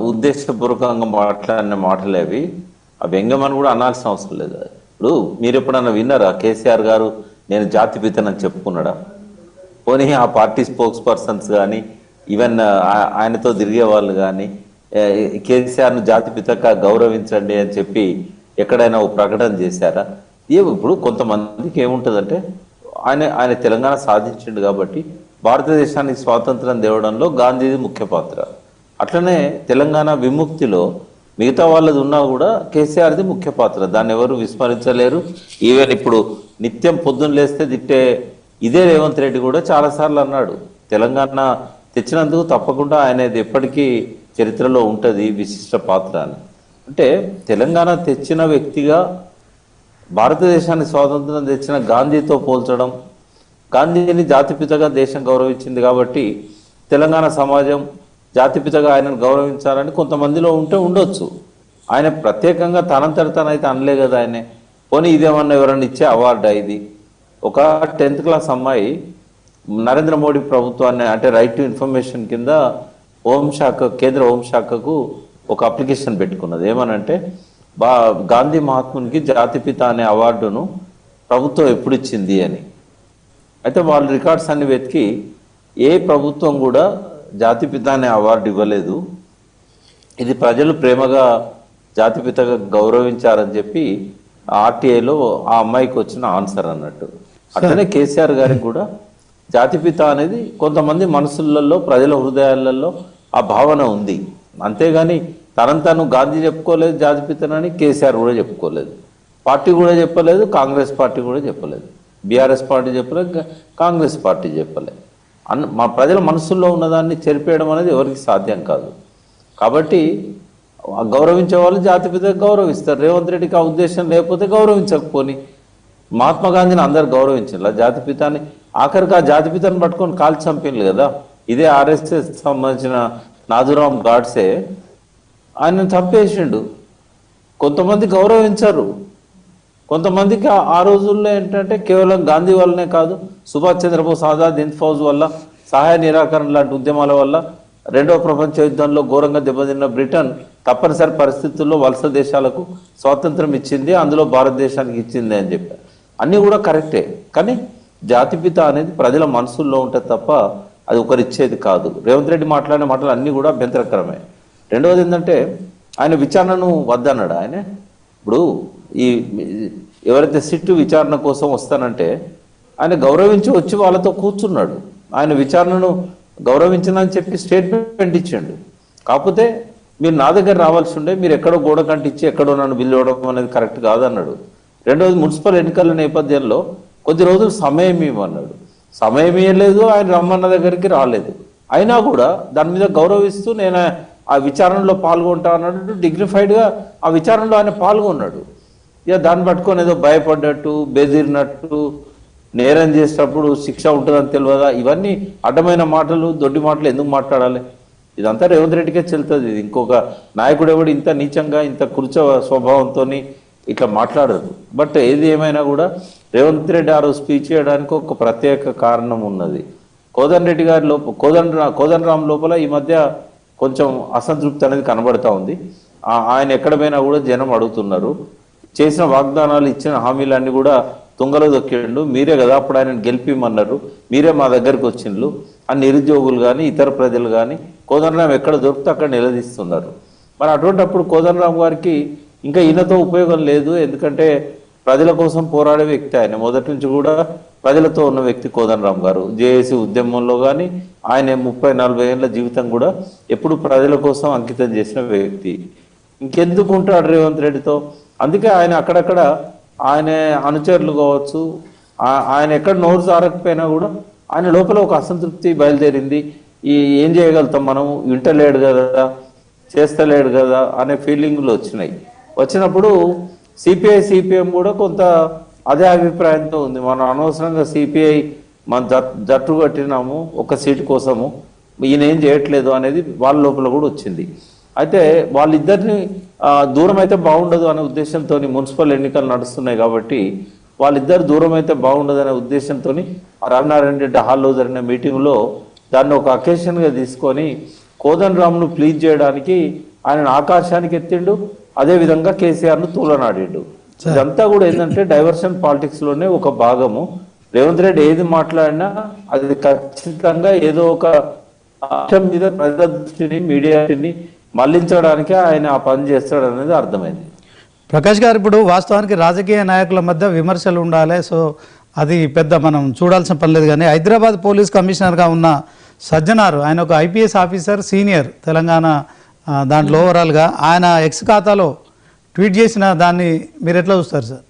ఉద్దేశపూర్వకంగా మాట్లాడిన మాటలు అవి. ఆ వ్యంగ్యమని కూడా అనాల్సిన అవసరం లేదు. ఇప్పుడు మీరు ఎప్పుడన్నా విన్నారా కేసీఆర్ గారు నేను జాతిపితనని చెప్పుకున్నాడా? పోనీ ఆ పార్టీ స్పోక్స్ పర్సన్స్ కానీ ఈవెన్ ఆయనతో తిరిగే వాళ్ళు కానీ కేసీఆర్ను జాతిపితగా గౌరవించండి అని చెప్పి ఎక్కడైనా ఒక ప్రకటన చేశారా? ఇప్పుడు కొంతమందికి ఏముంటుందంటే ఆయన ఆయన తెలంగాణ సాధించిండు కాబట్టి భారతదేశానికి స్వాతంత్రం తేవడంలో గాంధీది ముఖ్య పాత్ర. అట్లనే తెలంగాణ విముక్తిలో మిగతా వాళ్ళది ఉన్నా కూడా కేసీఆర్ది ముఖ్య పాత్ర. దాన్ని ఎవరు విస్మరించలేరు. ఈవెన్ ఇప్పుడు నిత్యం పొద్దున్న లేస్తే తిట్టే ఇదే రేవంత్ రెడ్డి కూడా చాలాసార్లు అన్నాడు తెలంగాణ తెచ్చినందుకు తప్పకుండా ఆయనది ఎప్పటికీ చరిత్రలో ఉంటుంది విశిష్ట పాత్ర అని. అంటే తెలంగాణ తెచ్చిన వ్యక్తిగా భారతదేశానికి స్వాతంత్రం తెచ్చిన గాంధీతో పోల్చడం, గాంధీని జాతిపితగా దేశం గౌరవించింది కాబట్టి తెలంగాణ సమాజం జాతిపితగా ఆయనను గౌరవించాలని కొంతమందిలో ఉంటే ఉండొచ్చు. ఆయన ప్రత్యేకంగా తనంతట తనైతే అనలే కదా ఆయనే. పోనీ ఇదేమన్నా ఎవరన్నా ఇచ్చే అవార్డా ఇది? ఒక 10th క్లాస్ అమ్మాయి నరేంద్ర మోడీ ప్రభుత్వాన్ని అంటే రైట్ టు ఇన్ఫర్మేషన్ కింద హోంశాఖ కేంద్ర హోంశాఖకు ఒక అప్లికేషన్ పెట్టుకున్నది. ఏమనంటే గాంధీ మహాత్మునికి జాతిపిత అనే అవార్డును ప్రభుత్వం ఎప్పుడు ఇచ్చింది అని. అయితే వాళ్ళ రికార్డ్స్ అన్ని వెతికి ఏ ప్రభుత్వం కూడా జాతిపిత అనే అవార్డు ఇవ్వలేదు, ఇది ప్రజలు ప్రేమగా జాతిపితగా గౌరవించారని చెప్పి ఆర్టీఐలో ఆ అమ్మాయికి వచ్చిన ఆన్సర్ అన్నట్టు. అట్లనే కేసీఆర్ గారికి కూడా జాతిపిత అనేది కొంతమంది మనసులలో ప్రజల హృదయాలలో ఆ భావన ఉంది. అంతేగాని తను గాంధీ చెప్పుకోలేదు జాతిపితనని, కేసీఆర్ కూడా చెప్పుకోలేదు, పార్టీ కూడా చెప్పలేదు, కాంగ్రెస్ పార్టీ కూడా చెప్పలేదు, బీఆర్ఎస్ పార్టీ చెప్పలేదు, కాంగ్రెస్ పార్టీ చెప్పలేదు. మా ప్రజల మనసుల్లో ఉన్నదాన్ని చెరిపేయడం అనేది ఎవరికి సాధ్యం కాదు. కాబట్టి గౌరవించే వాళ్ళు జాతిపిత గౌరవిస్తారు. రేవంత్ రెడ్డికి ఆ ఉద్దేశం లేకపోతే గౌరవించకపోని. మహాత్మా గాంధీని అందరు గౌరవించారు, జాతిపితాన్ని ఆఖరికి ఆ జాతిపితాన్ని పట్టుకొని కాల్చి చంపినలు కదా. ఇదే ఆర్ఎస్ఎస్ సంబంధించిన నాథురామ్ గాడ్సే ఆయన చంపేసిండు. కొంతమంది గౌరవించారు, కొంతమందికి ఆ రోజుల్లో ఏంటంటే కేవలం గాంధీ వల్లనే కాదు, సుభాష్ చంద్రబోస్ ఆజాద్ హింద్ ఫౌజ్ వల్ల, సహాయ నిరాకరణ లాంటి ఉద్యమాల వల్ల, రెండవ ప్రపంచ యుద్ధంలో ఘోరంగా దెబ్బతిన్న బ్రిటన్ తప్పనిసరి పరిస్థితుల్లో వలస దేశాలకు స్వాతంత్రం ఇచ్చింది, అందులో భారతదేశానికి ఇచ్చింది అని చెప్పారు. అన్నీ కూడా కరెక్టే. కానీ జాతిపిత అనేది ప్రజల మనసుల్లో ఉంటుంది తప్ప అది ఒకరిచ్చేది కాదు. రేవంత్ రెడ్డి మాట్లాడిన మాటలు అన్నీ కూడా అభ్యంతరకరమే. రెండవది ఏంటంటే ఆయన విచారణను వద్దన్నాడు. ఆయన ఇప్పుడు ఈ ఎవరైతే సిట్టు విచారణ కోసం వస్తానంటే ఆయన గౌరవించి వచ్చి వాళ్ళతో కూర్చున్నాడు. ఆయన విచారణను గౌరవించనని చెప్పి స్టేట్మెంట్ ఇచ్చాడు. కాకపోతే మీరు నా దగ్గర రావాల్సి ఉండే, మీరు ఎక్కడో గోడ కంటిచ్చి ఎక్కడో నన్ను బిల్లు ఇవ్వడం అనేది కరెక్ట్ కాదన్నాడు. రెండవది మున్సిపల్ ఎన్నికల నేపథ్యంలో కొద్ది రోజులు సమయం ఇవ్వన్నాడు. సమయం ఇవ్వలేదు, ఆయన రమ్మన్న దగ్గరికి రాలేదు. అయినా కూడా దాని మీద గౌరవిస్తూ నేను ఆ విచారణలో పాల్గొంటా అన్నట్టు డిగ్నిఫైడ్గా ఆ విచారణలో ఆయన పాల్గొన్నాడు. ఇక దాన్ని పట్టుకొని ఏదో భయపడ్డట్టు, బెదిరినట్టు, నేరం చేసేటప్పుడు శిక్ష ఉంటుందని తెలియదా, ఇవన్నీ అడ్డమైన మాటలు, దొడ్డి మాటలు ఎందుకు మాట్లాడాలి? ఇదంతా రేవంత్ రెడ్డికే చెల్తుంది. ఇది ఇంకొక నాయకుడు ఎవడు ఇంత నీచంగా ఇంత కుర్చ స్వభావంతో ఇట్లా మాట్లాడరు. బట్ ఏది ఏమైనా కూడా రేవంత్ రెడ్డి ఆ రోజు స్పీచ్ చేయడానికి ఒక ప్రత్యేక కారణం ఉన్నది. కోదండరెడ్డి గారి కోదండరాం లోపల ఈ మధ్య కొంచెం అసంతృప్తి అనేది కనబడతా ఉంది. ఆయన ఎక్కడ పోయినా కూడా జనం అడుగుతున్నారు, చేసిన వాగ్దానాలు ఇచ్చిన హామీలన్నీ కూడా తుంగలో దొక్కిండు, మీరే కదా అప్పుడు ఆయన గెలిపిమన్నారు, మీరే మా దగ్గరికి వచ్చిండ్రు అని నిరుద్యోగులు కానీ ఇతర ప్రజలు కానీ కోదండరాం ఎక్కడ దొరికితే అక్కడ నిలదీస్తున్నారు. మరి అటువంటిప్పుడు కోదండరాం గారికి ఇంకా ఈయనతో ఉపయోగం లేదు. ఎందుకంటే ప్రజల కోసం పోరాడే వ్యక్తి ఆయన, మొదటి నుంచి కూడా ప్రజలతో ఉన్న వ్యక్తి కోదండరాం గారు. జేఏసీ ఉద్యమంలో కానీ ఆయన 30-40 ఏళ్ళ జీవితం కూడా ఎప్పుడు ప్రజల కోసం అంకితం చేసిన వ్యక్తి. ఇంకెందుకు ఉంటాడు రేవంత్ రెడ్డితో? అందుకే ఆయన అక్కడక్కడ ఆయన అనుచరులు కావచ్చు, ఆయన ఎక్కడ నోరు జారకపోయినా కూడా ఆయన లోపల ఒక అసంతృప్తి బయలుదేరింది. ఏం చేయగలుగుతాం మనం, వింటలేడు కదా, చేస్తలేడు కదా అనే ఫీలింగ్లు వచ్చినప్పుడు సిపిఐ సిపిఎం కూడా కొంత అదే అభిప్రాయంతో ఉంది. మనం అనవసరంగా సిపిఐ మన జట్టు కట్టినాము ఒక సీటు కోసము, ఈయన ఏం చేయట్లేదు అనేది వాళ్ళ లోపల కూడా వచ్చింది. అయితే వాళ్ళిద్దరిని దూరం అయితే బాగుండదు అనే ఉద్దేశంతో మున్సిపల్ ఎన్నికలు నడుస్తున్నాయి కాబట్టి వాళ్ళిద్దరు దూరం అయితే బాగుండదు అనే ఉద్దేశంతో రఘునారాయణ రెడ్డి హాల్లో జరిగిన మీటింగ్లో దాన్ని ఒక అకేషన్గా తీసుకొని కోదండరామ్ను ప్లీజ్ చేయడానికి ఆయన ఆకాశానికి ఎత్తిండు, అదే విధంగా కేసీఆర్ను తూలనాడిండు. ఇదంతా కూడా ఏంటంటే డైవర్షన్ పాలిటిక్స్ లోనే ఒక భాగము. రేవంత్ రెడ్డి ఏది మాట్లాడినా అది ఖచ్చితంగా ఏదో ఒక అంశం మీద ప్రజల దృష్టిని మీడియాని మళ్లించడానికి ఆయన ఆ పని చేస్తాడు అనేది అర్థమైంది. ప్రకాష్ గారు, ఇప్పుడు వాస్తవానికి రాజకీయ నాయకుల మధ్య విమర్శలు ఉండాలి, సో అది పెద్ద మనం చూడాల్సిన పని లేదు. కానీ హైదరాబాద్ పోలీస్ కమిషనర్గా ఉన్న సజ్జనారు, ఆయన ఒక ఐపీఎస్ ఆఫీసర్, సీనియర్ తెలంగాణ దాంట్లో ఓవరాల్గా ఆయన ఎక్స్ ఖాతాలో ట్వీట్ చేసిన దాన్ని మీరు ఎట్లా చూస్తారు సార్?